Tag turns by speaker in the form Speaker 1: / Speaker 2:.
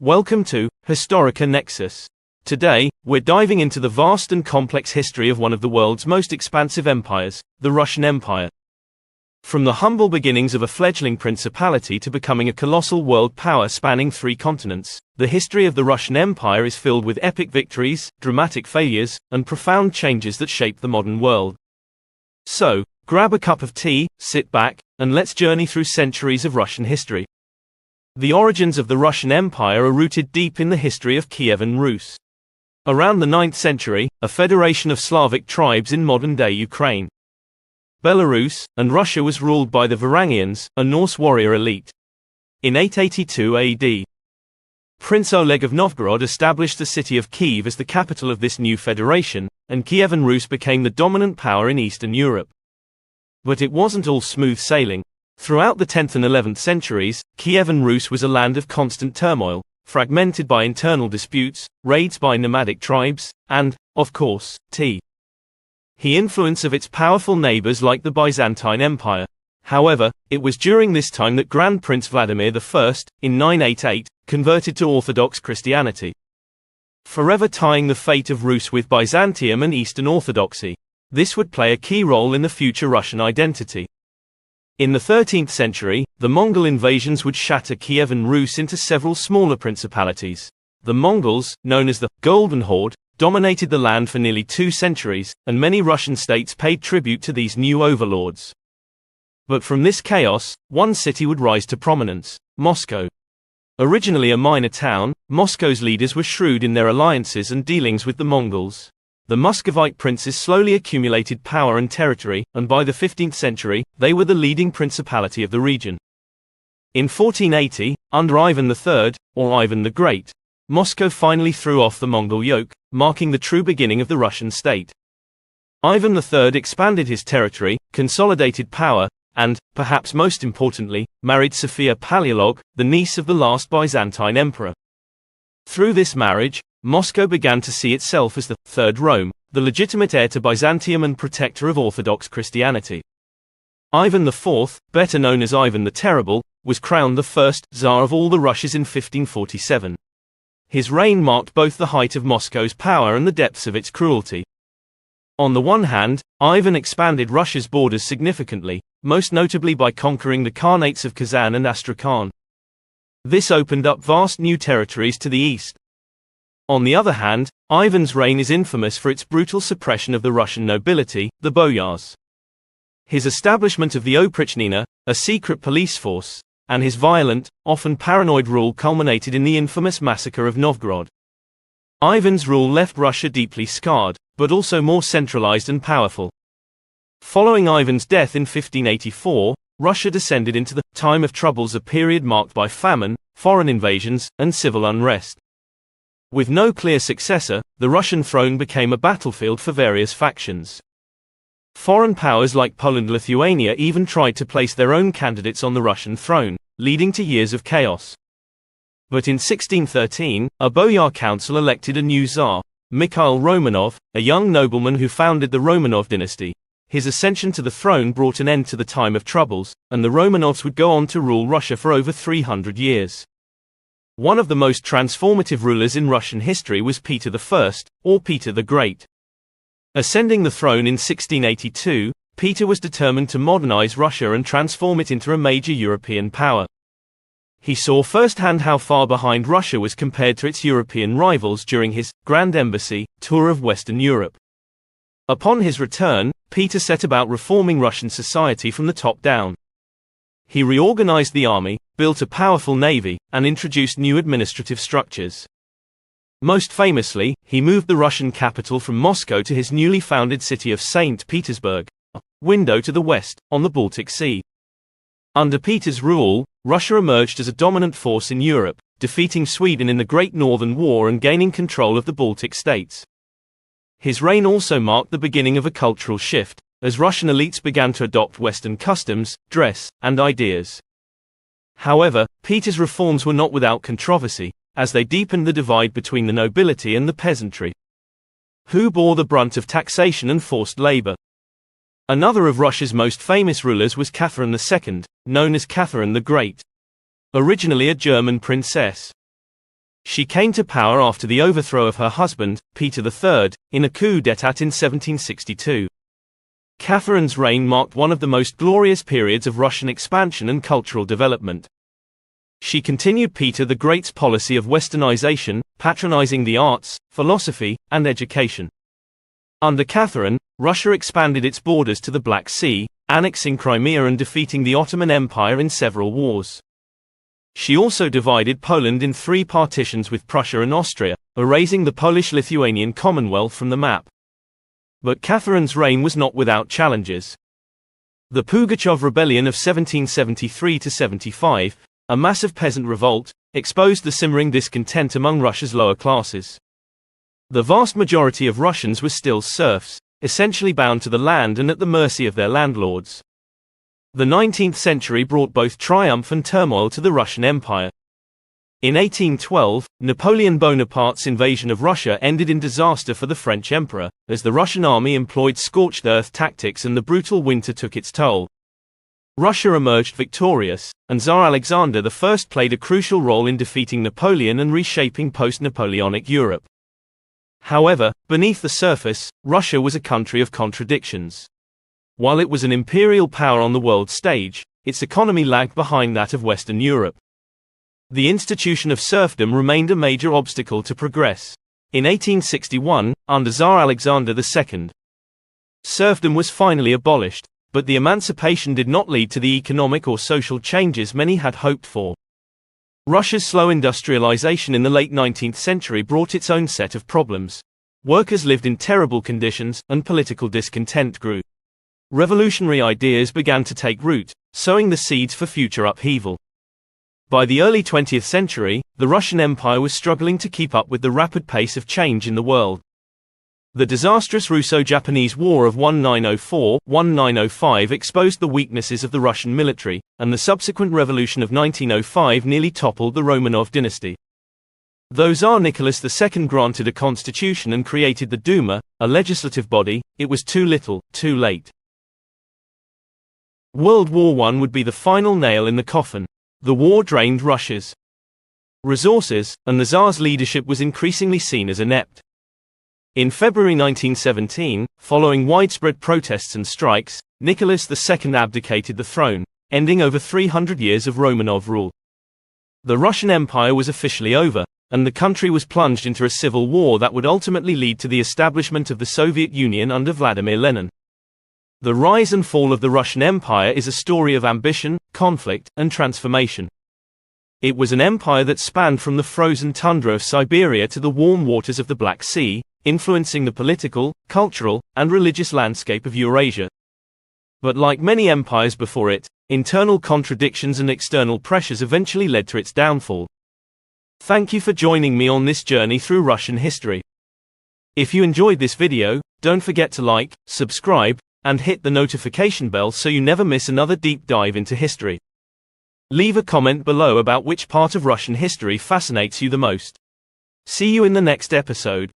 Speaker 1: Welcome to Historica Nexus. Today, we're diving into the vast and complex history of one of the world's most expansive empires, the Russian Empire. From the humble beginnings of a fledgling principality to becoming a colossal world power spanning 3 continents, the history of the Russian Empire is filled with epic victories, dramatic failures, and profound changes that shape the modern world. So, grab a cup of tea, sit back, and let's journey through centuries of Russian history. The origins of the Russian Empire are rooted deep in the history of Kievan Rus. Around the 9th century, a federation of Slavic tribes in modern-day Ukraine, Belarus, and Russia was ruled by the Varangians, a Norse warrior elite. In 882 AD, Prince Oleg of Novgorod established the city of Kiev as the capital of this new federation, and Kievan Rus became the dominant power in Eastern Europe. But it wasn't all smooth sailing. Throughout the 10th and 11th centuries, Kievan Rus was a land of constant turmoil, fragmented by internal disputes, raids by nomadic tribes, and, of course, the influence of its powerful neighbors like the Byzantine Empire. However, it was during this time that Grand Prince Vladimir I, in 988, converted to Orthodox Christianity, forever tying the fate of Rus with Byzantium and Eastern Orthodoxy. This would play a key role in the future Russian identity. In the 13th century, the Mongol invasions would shatter Kievan Rus into several smaller principalities. The Mongols, known as the Golden Horde, dominated the land for nearly 2 centuries, and many Russian states paid tribute to these new overlords. But from this chaos, one city would rise to prominence: Moscow. Originally a minor town, Moscow's leaders were shrewd in their alliances and dealings with the Mongols. The Muscovite princes slowly accumulated power and territory, and by the 15th century, they were the leading principality of the region. In 1480, under Ivan III, or Ivan the Great, Moscow finally threw off the Mongol yoke, marking the true beginning of the Russian state. Ivan III expanded his territory, consolidated power, and, perhaps most importantly, married Sophia Paleolog, the niece of the last Byzantine emperor. Through this marriage, Moscow began to see itself as the Third Rome, the legitimate heir to Byzantium and protector of Orthodox Christianity. Ivan IV, better known as Ivan the Terrible, was crowned the first Tsar of all the Russias in 1547. His reign marked both the height of Moscow's power and the depths of its cruelty. On the one hand, Ivan expanded Russia's borders significantly, most notably by conquering the Khanates of Kazan and Astrakhan. This opened up vast new territories to the east. On the other hand, Ivan's reign is infamous for its brutal suppression of the Russian nobility, the boyars. His establishment of the Oprichnina, a secret police force, and his violent, often paranoid rule culminated in the infamous massacre of Novgorod. Ivan's rule left Russia deeply scarred, but also more centralized and powerful. Following Ivan's death in 1584, Russia descended into the time of troubles, a period marked by famine, foreign invasions, and civil unrest. With no clear successor, the Russian throne became a battlefield for various factions. Foreign powers like Poland and Lithuania even tried to place their own candidates on the Russian throne, leading to years of chaos. But in 1613, a boyar council elected a new Tsar, Mikhail Romanov, a young nobleman who founded the Romanov dynasty. His ascension to the throne brought an end to the time of troubles, and the Romanovs would go on to rule Russia for over 300 years. One of the most transformative rulers in Russian history was Peter I, or Peter the Great. Ascending the throne in 1682, Peter was determined to modernize Russia and transform it into a major European power. He saw firsthand how far behind Russia was compared to its European rivals during his Grand Embassy tour of Western Europe. Upon his return, Peter set about reforming Russian society from the top down. He reorganized the army, built a powerful navy, and introduced new administrative structures. Most famously, he moved the Russian capital from Moscow to his newly founded city of St. Petersburg, a window to the west, on the Baltic Sea. Under Peter's rule, Russia emerged as a dominant force in Europe, defeating Sweden in the Great Northern War and gaining control of the Baltic states. His reign also marked the beginning of a cultural shift, as Russian elites began to adopt Western customs, dress, and ideas. However, Peter's reforms were not without controversy, as they deepened the divide between the nobility and the peasantry, who bore the brunt of taxation and forced labor. Another of Russia's most famous rulers was Catherine II, known as Catherine the Great. Originally a German princess, She came to power after the overthrow of her husband, Peter III, in a coup d'état in 1762. Catherine's reign marked one of the most glorious periods of Russian expansion and cultural development. She continued Peter the Great's policy of westernization, patronizing the arts, philosophy, and education. Under Catherine, Russia expanded its borders to the Black Sea, annexing Crimea and defeating the Ottoman Empire in several wars. She also divided Poland in 3 partitions with Prussia and Austria, erasing the Polish-Lithuanian Commonwealth from the map. But Catherine's reign was not without challenges. The Pugachev Rebellion of 1773–75, a massive peasant revolt, exposed the simmering discontent among Russia's lower classes. The vast majority of Russians were still serfs, essentially bound to the land and at the mercy of their landlords. The 19th century brought both triumph and turmoil to the Russian Empire. In 1812, Napoleon Bonaparte's invasion of Russia ended in disaster for the French emperor, as the Russian army employed scorched earth tactics and the brutal winter took its toll. Russia emerged victorious, and Tsar Alexander I played a crucial role in defeating Napoleon and reshaping post-Napoleonic Europe. However, beneath the surface, Russia was a country of contradictions. While it was an imperial power on the world stage, its economy lagged behind that of Western Europe. The institution of serfdom remained a major obstacle to progress. In 1861, under Tsar Alexander II, serfdom was finally abolished, but the emancipation did not lead to the economic or social changes many had hoped for. Russia's slow industrialization in the late 19th century brought its own set of problems. Workers lived in terrible conditions, and political discontent grew. Revolutionary ideas began to take root, sowing the seeds for future upheaval. By the early 20th century, the Russian Empire was struggling to keep up with the rapid pace of change in the world. The disastrous Russo-Japanese War of 1904–1905 exposed the weaknesses of the Russian military, and the subsequent revolution of 1905 nearly toppled the Romanov dynasty. Though Tsar Nicholas II granted a constitution and created the Duma, a legislative body, it was too little, too late. World War I would be the final nail in the coffin. The war drained Russia's resources, and the Tsar's leadership was increasingly seen as inept. In February 1917, following widespread protests and strikes, Nicholas II abdicated the throne, ending over 300 years of Romanov rule. The Russian Empire was officially over, and the country was plunged into a civil war that would ultimately lead to the establishment of the Soviet Union under Vladimir Lenin. The rise and fall of the Russian Empire is a story of ambition, conflict, and transformation. It was an empire that spanned from the frozen tundra of Siberia to the warm waters of the Black Sea, influencing the political, cultural, and religious landscape of Eurasia. But like many empires before it, internal contradictions and external pressures eventually led to its downfall. Thank you for joining me on this journey through Russian history. If you enjoyed this video, don't forget to like, subscribe, and hit the notification bell so you never miss another deep dive into history. Leave a comment below about which part of Russian history fascinates you the most. See you in the next episode.